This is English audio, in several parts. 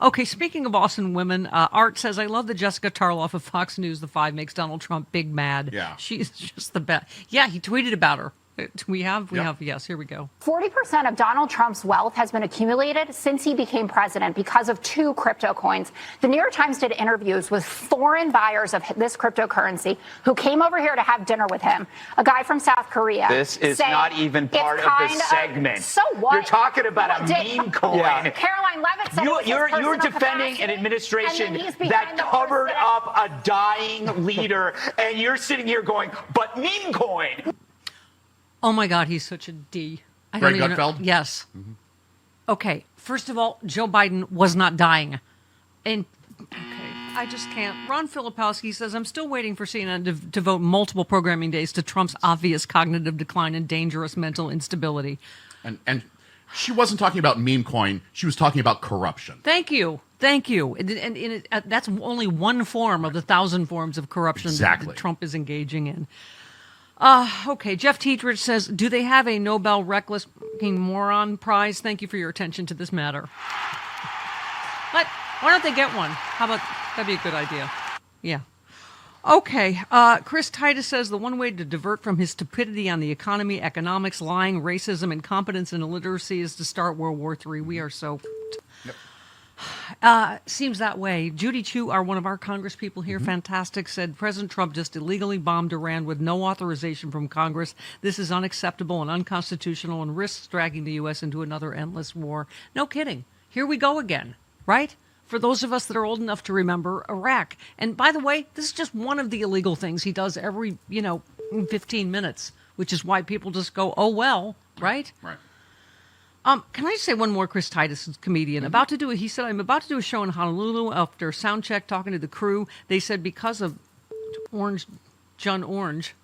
Okay, speaking of awesome women, Art says, I love that Jessica Tarlov of Fox News, The Five, makes Donald Trump big mad. Yeah. She's just the best. Yeah, he tweeted about her. We have, yes, here we go. 40% of Donald Trump's wealth has been accumulated since he became president because of 2 crypto coins. The New York Times did interviews with foreign buyers of this cryptocurrency who came over here to have dinner with him. A guy from South Korea. This is not even part of the segment. So what? You're talking about a meme coin. Yeah. Caroline Levitt said you're defending an administration that covered up a dying leader, and you're sitting here going, but meme coin. Oh, my God, he's such a D. Greg Gutfeld? Yes. Mm-hmm. Okay, first of all, Joe Biden was not dying. And, okay, I just can't. Ron Filipowski says, I'm still waiting for CNN to devote multiple programming days to Trump's obvious cognitive decline and dangerous mental instability. And she wasn't talking about meme coin. She was talking about corruption. Thank you. And that's only one form of the 1,000 forms of corruption that Trump is engaging in. Okay, Jeff Teetridge says, do they have a Nobel Reckless Moron Prize? Thank you for your attention to this matter. But why don't they get one? How about, that'd be a good idea. Yeah. Okay, Chris Titus says the one way to divert from his stupidity on the economy, economics, lying, racism, incompetence, and illiteracy is to start World War III. We are so... Yep. Seems that way. Judy Chu, one of our Congress people here, fantastic, said President Trump just illegally bombed Iran with no authorization from Congress. This is unacceptable and unconstitutional and risks dragging the U.S. into another endless war. No kidding. Here we go again, right? For those of us that are old enough to remember Iraq. And by the way, this is just one of the illegal things he does every, 15 minutes, which is why people just go, oh, well, right? Right. Can I just say one more? Chris Titus, comedian, he said, I'm about to do a show in Honolulu. After sound check, talking to the crew, they said because of John Orange,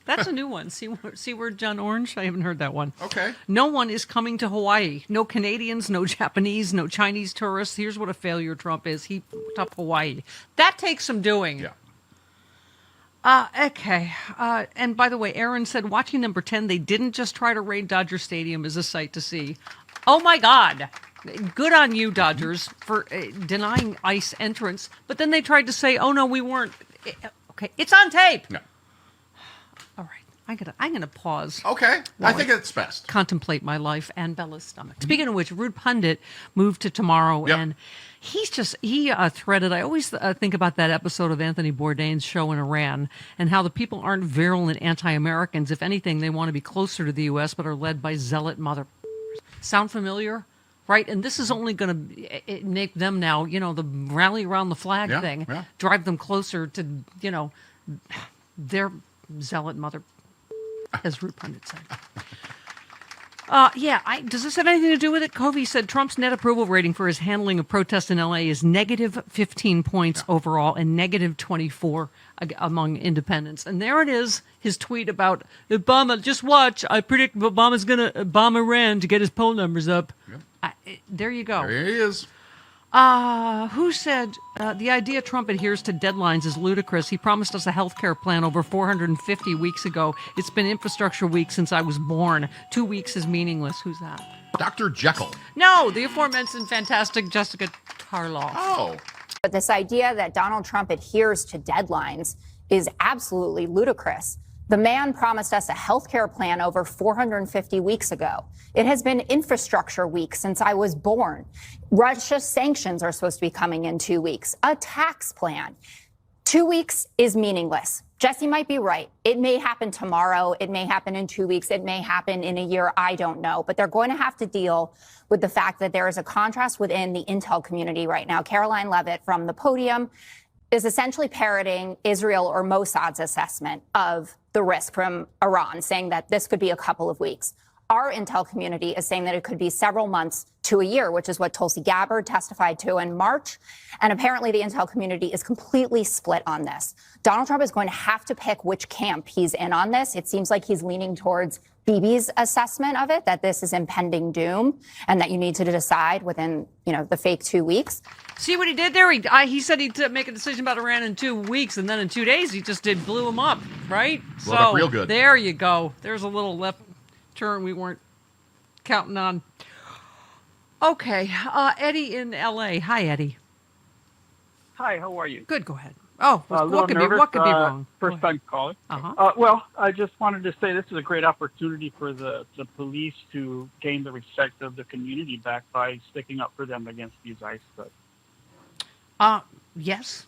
that's a new one. See word John Orange? I haven't heard that one. Okay. No one is coming to Hawaii. No Canadians, no Japanese, no Chinese tourists. Here's what a failure Trump is. He put up Hawaii. That takes some doing. Yeah. Okay. And by the way, Aaron said, watching them pretend they didn't just try to raid Dodger Stadium is a sight to see. Oh, my God. Good on you, Dodgers, for denying ICE entrance. But then they tried to say, oh, no, we weren't. Okay. It's on tape. No. All right. I'm gonna pause. Okay. I think it's best. Contemplate my life and Bella's stomach. Speaking of which, Rude Pundit moved to tomorrow, and he threaded. I always think about that episode of Anthony Bourdain's show in Iran and how the people aren't virulent anti-Americans. If anything, they want to be closer to the U.S., but are led by zealot mother. Sound familiar? Right? And this is only going to make them now, the rally around the flag thing, drive them closer to, their zealot mother, as Rude Pundit said. Does this have anything to do with it? Covey said Trump's net approval rating for his handling of protests in L.A. is negative 15 points overall and negative 24 among independents. And there it is, his tweet about Obama. Just watch. I predict Obama's going to bomb Iran to get his poll numbers up. Yep. There you go. There he is. Who said the idea Trump adheres to deadlines is ludicrous? He promised us a health care plan over 450 weeks ago. It's been infrastructure week since I was born. 2 weeks is meaningless. Who's that? Dr. Jekyll. No, the aforementioned fantastic Jessica Tarlov. Oh. But this idea that Donald Trump adheres to deadlines is absolutely ludicrous. The man promised us a health care plan over 450 weeks ago. It has been infrastructure week since I was born. Russia's sanctions are supposed to be coming in 2 weeks. A tax plan. 2 weeks is meaningless. Jesse might be right. It may happen tomorrow. It may happen in 2 weeks. It may happen in a year. I don't know. But they're going to have to deal with the fact that there is a contrast within the intel community right now. Caroline Levitt from the podium is essentially parroting Israel or Mossad's assessment of the risk from Iran, saying that this could be a couple of weeks. Our intel community is saying that it could be several months to a year, which is what Tulsi Gabbard testified to in March. And apparently the intel community is completely split on this. Donald Trump is going to have to pick which camp he's in on this. It seems like he's leaning towards Bibi's assessment of it, that this is impending doom and that you need to decide within, the fake 2 weeks. See what he did there? He said he'd make a decision about Iran in 2 weeks, and then in 2 days he just blew him up, right? Blew up real good. There you go. There's a little left turn we weren't counting on. Okay, Eddie in L.A. Hi, Eddie. Hi, how are you? Good, go ahead. Oh, what could be wrong? First time calling. Uh-huh. Well, I just wanted to say this is a great opportunity for the police to gain the respect of the community back by sticking up for them against these ICE thugs. Yes.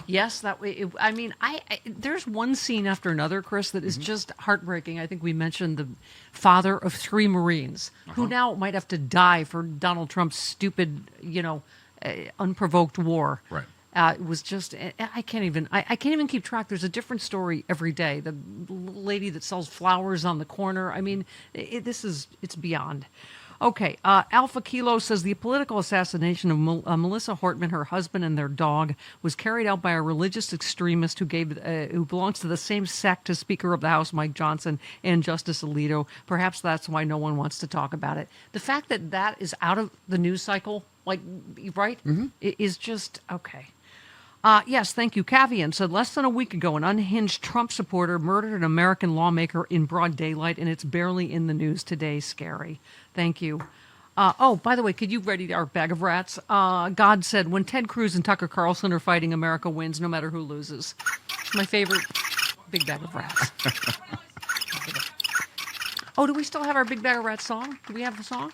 Yes, that way. There's one scene after another, Chris, that is just heartbreaking. I think we mentioned the father of 3 Marines who now might have to die for Donald Trump's stupid, unprovoked war. Right. It was just, I can't even keep track. There's a different story every day. The lady that sells flowers on the corner. I mean, it's beyond. Okay, Alpha Kilo says the political assassination of Melissa Hartmann, her husband, and their dog was carried out by a religious extremist who belongs to the same sect as Speaker of the House Mike Johnson and Justice Alito. Perhaps that's why no one wants to talk about it. The fact that that is out of the news cycle, right, is just okay. Yes, thank you. Cavian said less than a week ago, an unhinged Trump supporter murdered an American lawmaker in broad daylight, and it's barely in the news today. Scary. Thank you. By the way, could you ready our bag of rats? God said, when Ted Cruz and Tucker Carlson are fighting, America wins no matter who loses. It's my favorite big bag of rats. Oh, do we still have our big bag of rats song? Do we have the song?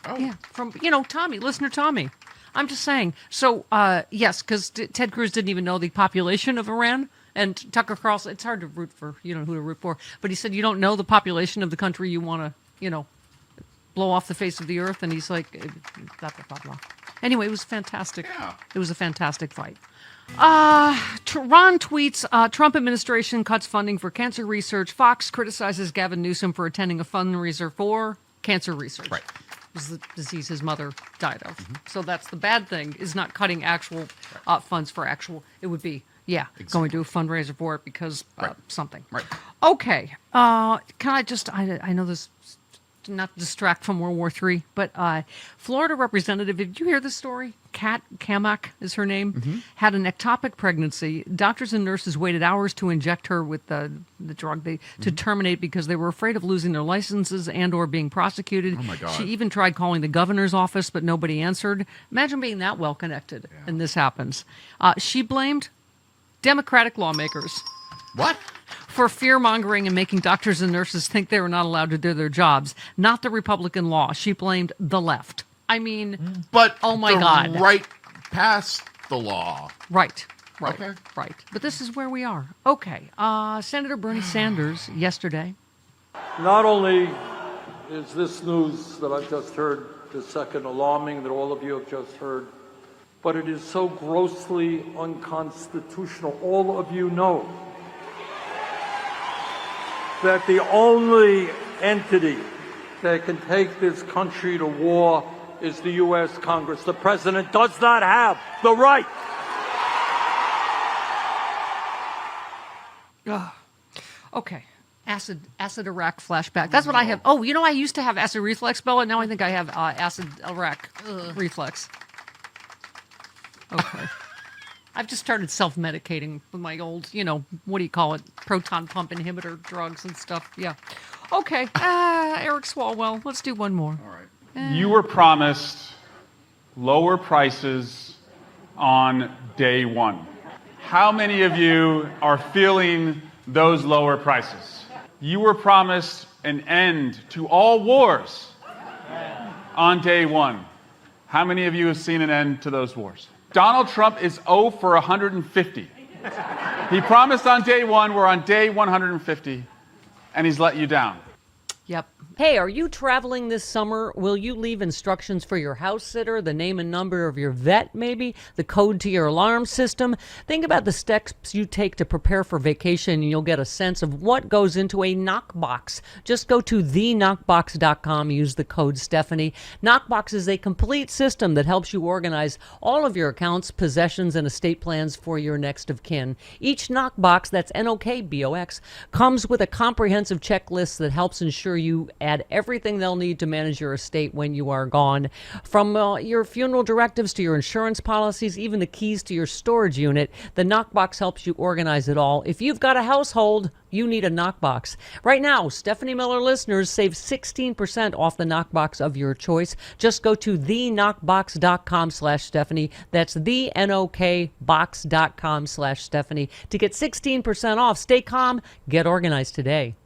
Oh. Yeah, from, Tommy, listener Tommy. I'm just saying. So, yes, because Ted Cruz didn't even know the population of Iran. And Tucker Carlson, it's hard to root for, who to root for. But he said, you don't know the population of the country you want to, blow off the face of the earth. And he's like, blah, blah, blah, blah. Anyway, it was fantastic. Yeah. It was a fantastic fight. Ron tweets, Trump administration cuts funding for cancer research. Fox criticizes Gavin Newsom for attending a fundraiser for cancer research. Right. Was the disease his mother died of. So that's the bad thing, is not cutting actual funds for actual. It would be, going to a fundraiser for it because something. Right. Okay. Can I just, I know this, not distract from World War III, but Florida representative, did you hear this story? Kat Kamak is her name, had an ectopic pregnancy. Doctors and nurses waited hours to inject her with the drug to terminate because they were afraid of losing their licenses and or being prosecuted. Oh my God. She even tried calling the governor's office, but nobody answered. Imagine being that well connected and this happens. She blamed Democratic lawmakers. What? For fear-mongering and making doctors and nurses think they were not allowed to do their jobs. Not the Republican law. She blamed the left. I mean, but oh my God. Right past the law. Right. Okay. Right. But this is where we are. Okay. Senator Bernie Sanders yesterday. Not only is this news that I've just heard, the second alarming that all of you have just heard, but it is so grossly unconstitutional. All of you know that the only entity that can take this country to war is the U.S. Congress. The president does not have the right. Okay. Acid Iraq flashback. That's what I have. Oh, I used to have acid reflex, Bella. Now I think I have acid Iraq reflex. Okay. I've just started self-medicating with my old, what do you call it? Proton pump inhibitor drugs and stuff. Yeah. Okay. Eric Swalwell. Let's do one more. All right. You were promised lower prices on day one. How many of you are feeling those lower prices? You were promised an end to all wars on day one. How many of you have seen an end to those wars? Donald Trump is 0 for 150. He promised on day one, we're on day 150, and he's let you down. Yep. Hey, are you traveling this summer? Will you leave instructions for your house sitter, the name and number of your vet, maybe, the code to your alarm system? Think about the steps you take to prepare for vacation, and you'll get a sense of what goes into a knockbox. Just go to theknockbox.com, use the code Stephanie. Knockbox is a complete system that helps you organize all of your accounts, possessions, and estate plans for your next of kin. Each knockbox, that's Knockbox, comes with a comprehensive checklist that helps ensure sure you add everything they'll need to manage your estate when you are gone. From your funeral directives to your insurance policies, even the keys to your storage unit, the Knockbox helps you organize it all. If you've got a household, you need a Knockbox. Right now, Stephanie Miller listeners save 16% off the Knockbox of your choice. Just go to theknockbox.com/Stephanie. That's thenokbox.com/Stephanie to get 16% off. Stay calm, get organized today.